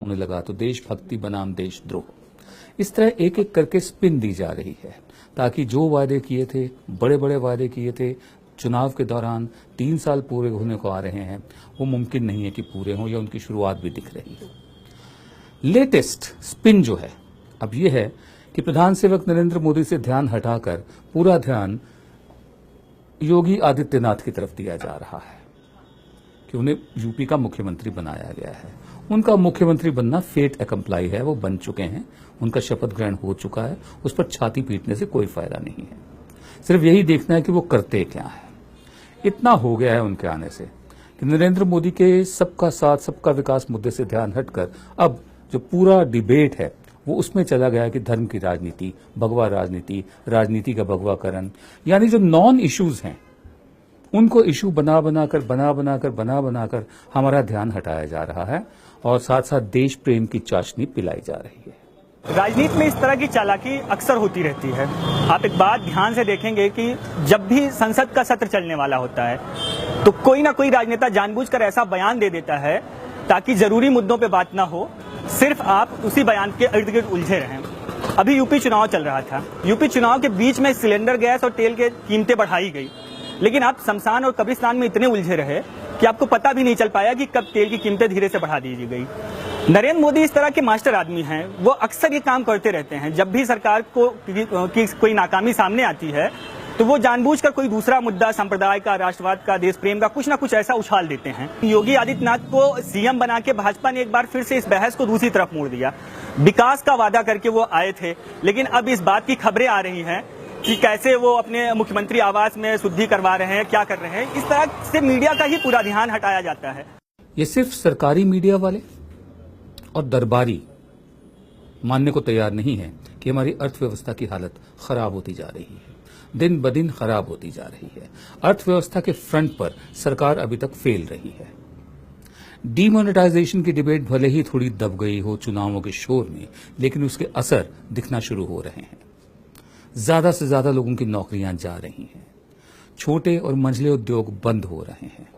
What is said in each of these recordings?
होने लगा तो देशभक्ति बनाम देशद्रोह, इस तरह एक एक करके स्पिन दी जा रही है ताकि जो वादे किए थे, बड़े बड़े वादे किए थे चुनाव के दौरान, 3 साल पूरे होने को आ रहे हैं, वो मुमकिन नहीं है कि पूरे हों या उनकी शुरुआत भी दिख रही है। लेटेस्ट स्पिन जो है अब ये है कि प्रधान सेवक नरेंद्र मोदी से ध्यान हटाकर पूरा ध्यान योगी आदित्यनाथ की तरफ दिया जा रहा है कि उन्हें यूपी का मुख्यमंत्री बनाया गया है। उनका मुख्यमंत्री बनना फेट एकम्प्लाई है, वो बन चुके हैं, उनका शपथ ग्रहण हो चुका है, उस पर छाती पीटने से कोई फायदा नहीं है। सिर्फ यही देखना है कि वो करते क्या है। इतना हो गया है उनके आने से कि नरेंद्र मोदी के सबका साथ सबका विकास मुद्दे से ध्यान हटकर अब जो पूरा डिबेट है वो उसमें चला गया है कि धर्म की राजनीति, भगवा राजनीति, राजनीति का भगवाकरण, यानी जो नॉन इश्यूज हैं उनको इशू बना बनाकर हमारा ध्यान हटाया जा रहा है और साथ साथ देश प्रेम की चाशनी पिलाई जा रही है। राजनीति में इस तरह की चालाकी अक्सर होती रहती है। आप एक बात ध्यान से देखेंगे कि जब भी संसद का सत्र चलने वाला होता है तो कोई ना कोई राजनेता जानबूझकर ऐसा बयान दे देता है ताकि जरूरी मुद्दों पे बात ना हो, सिर्फ आप उसी बयान के इर्द गिर्द उलझे रहें। अभी यूपी चुनाव चल रहा था, यूपी चुनाव के बीच में सिलेंडर गैस और तेल के कीमतें बढ़ाई गई, लेकिन आप शमशान और कब्रिस्तान में इतने उलझे रहे कि आपको पता भी नहीं चल पाया कि कब तेल की कीमतें धीरे से बढ़ा दी गई। नरेंद्र मोदी इस तरह के मास्टर आदमी हैं, वो अक्सर ये काम करते रहते हैं। जब भी सरकार को की कोई नाकामी सामने आती है तो वो जानबूझकर कोई दूसरा मुद्दा, संप्रदाय का, राष्ट्रवाद का, देश प्रेम का कुछ ना कुछ ऐसा उछाल देते हैं। योगी आदित्यनाथ को सीएम बना के भाजपा ने एक बार फिर से इस बहस को दूसरी तरफ मोड़ दिया। विकास का वादा करके वो आए थे, लेकिन अब इस बात की खबरें आ रही हैं कि कैसे वो अपने मुख्यमंत्री आवास में शुद्धि करवा रहे हैं, क्या कर रहे हैं। इस तरह से मीडिया का ही पूरा ध्यान हटाया जाता है। ये सिर्फ सरकारी मीडिया वाले और दरबारी मानने को तैयार नहीं है कि हमारी अर्थव्यवस्था की हालत खराब होती जा रही है, दिन ब दिन खराब होती जा रही है। अर्थव्यवस्था के फ्रंट पर सरकार अभी तक फेल रही है। डीमोनेटाइजेशन की डिबेट भले ही थोड़ी दब गई हो चुनावों के शोर में, लेकिन उसके असर दिखना शुरू हो रहे हैं। ज्यादा से ज्यादा लोगों की नौकरियां जा रही हैं, छोटे और मंझले उद्योग बंद हो रहे हैं।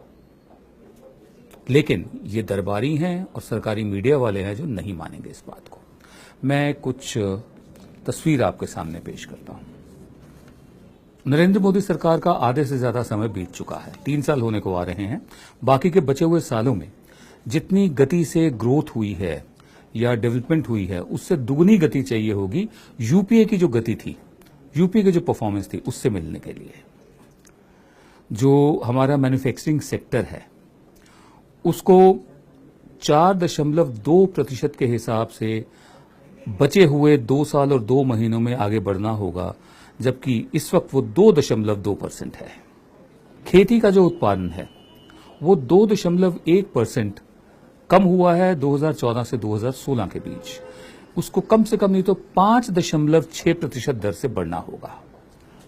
लेकिन ये दरबारी हैं और सरकारी मीडिया वाले हैं जो नहीं मानेंगे इस बात को। मैं कुछ तस्वीर आपके सामने पेश करता हूं। नरेंद्र मोदी सरकार का आधे से ज्यादा समय बीत चुका है, 3 साल होने को आ रहे हैं। बाकी के बचे हुए सालों में जितनी गति से ग्रोथ हुई है या डेवलपमेंट हुई है, उससे दुगनी गति चाहिए होगी यूपीए की जो गति थी, यूपीए की जो परफॉर्मेंस थी, उससे मिलने के लिए। जो हमारा मैन्युफैक्चरिंग सेक्टर है उसको 4.2% के हिसाब से बचे हुए 2 साल और 2 महीनों में आगे बढ़ना होगा, जबकि इस वक्त वो 2.2% है। खेती का जो उत्पादन है वो 2.1% कम हुआ है 2014 से 2016 के बीच। उसको कम से कम नहीं तो 5.6% दर से बढ़ना होगा।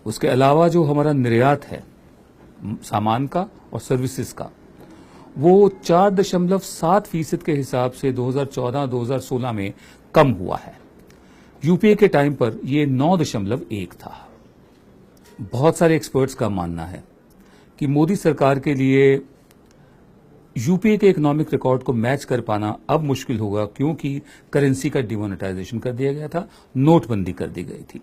उसके अलावा जो हमारा निर्यात है सामान का और सर्विसेज का, वो 4.7% के हिसाब से 2014-2016 में कम हुआ है। यूपीए के टाइम पर ये 9.1 था। बहुत सारे एक्सपर्ट्स का मानना है कि मोदी सरकार के लिए यूपीए के इकोनॉमिक रिकॉर्ड को मैच कर पाना अब मुश्किल होगा, क्योंकि करेंसी का डिमोनेटाइजेशन कर दिया गया था, नोटबंदी कर दी गई थी।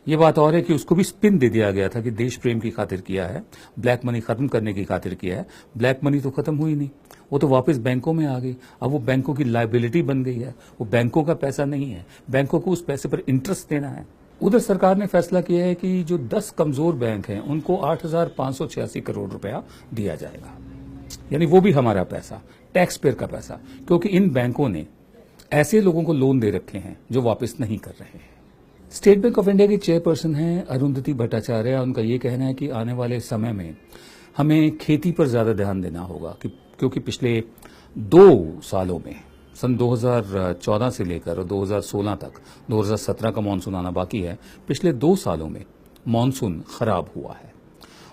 ये बात और है कि उसको भी स्पिन दे दिया गया था कि देश प्रेम की खातिर किया है, ब्लैक मनी खत्म करने की खातिर किया है। ब्लैक मनी तो खत्म हुई नहीं, वो तो वापस बैंकों में आ गई। अब वो बैंकों की लायबिलिटी बन गई है, वो बैंकों का पैसा नहीं है, बैंकों को उस पैसे पर इंटरेस्ट देना है। उधर सरकार ने फैसला किया है कि जो 10 कमजोर बैंक हैं उनको 8,586 करोड़ रुपया दिया जाएगा, यानी वो भी हमारा पैसा, टैक्स पेयर का पैसा, क्योंकि इन बैंकों ने ऐसे लोगों को लोन दे रखे हैं जो वापस नहीं कर रहे हैं। स्टेट बैंक ऑफ इंडिया की चेयरपर्सन हैं अरुंधति भट्टाचार्य। उनका ये कहना है कि आने वाले समय में हमें खेती पर ज्यादा ध्यान देना होगा, क्योंकि पिछले 2 सालों में, सन 2014 से लेकर 2016 तक, 2017 का मानसून आना बाकी है, पिछले 2 सालों में मानसून खराब हुआ है।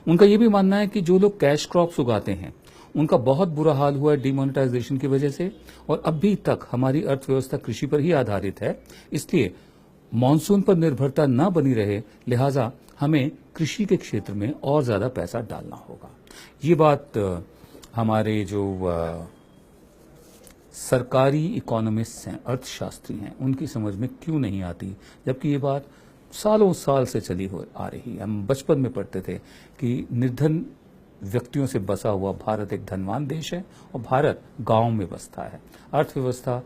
उनका ये भी मानना है कि जो लोग कैश क्रॉप्स उगाते हैं उनका बहुत बुरा हाल हुआ है डिमोनेटाइजेशन की वजह से, और अभी तक हमारी अर्थव्यवस्था कृषि पर ही आधारित है। इसलिए मानसून पर निर्भरता न बनी रहे, लिहाजा हमें कृषि के क्षेत्र में और ज्यादा पैसा डालना होगा। ये बात हमारे जो सरकारी इकोनॉमिस्ट हैं, अर्थशास्त्री हैं, उनकी समझ में क्यों नहीं आती, जबकि ये बात सालों साल से चली हो आ रही है। हम बचपन में पढ़ते थे कि निर्धन व्यक्तियों से बसा हुआ भारत एक धनवान देश है और भारत गांव में बसता है। अर्थव्यवस्था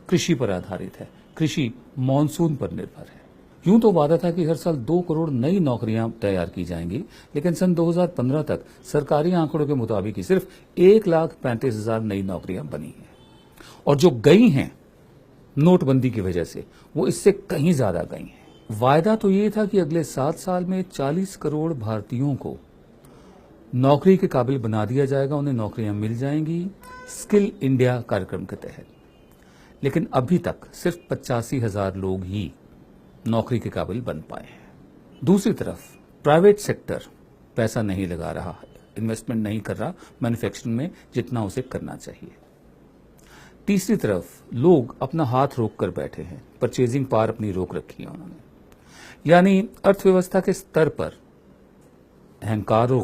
कृषि पर आधारित है, कृषि मानसून पर निर्भर है। यूं तो वादा था कि हर साल 2 करोड़ नई नौकरियां तैयार की जाएंगी, लेकिन सन 2015 तक सरकारी आंकड़ों के मुताबिक ही सिर्फ 1,35,000 नई नौकरियां बनी हैं, और जो गई हैं नोटबंदी की वजह से वो इससे कहीं ज्यादा गई हैं। वायदा तो ये था कि अगले 7 साल में 40 करोड़ भारतीयों को नौकरी के काबिल बना दिया जाएगा, उन्हें नौकरियां मिल जाएंगी स्किल इंडिया कार्यक्रम के तहत। लेकिन अभी तक सिर्फ 85,000 लोग ही नौकरी के काबिल बन पाए हैं। दूसरी तरफ प्राइवेट सेक्टर पैसा नहीं लगा रहा है, इन्वेस्टमेंट नहीं कर रहा मैन्युफैक्चरिंग में जितना उसे करना चाहिए। तीसरी तरफ लोग अपना हाथ रोक कर बैठे हैं, परचेजिंग पावर अपनी रोक रखी है उन्होंने। यानी अर्थव्यवस्था के स्तर पर अहंकार और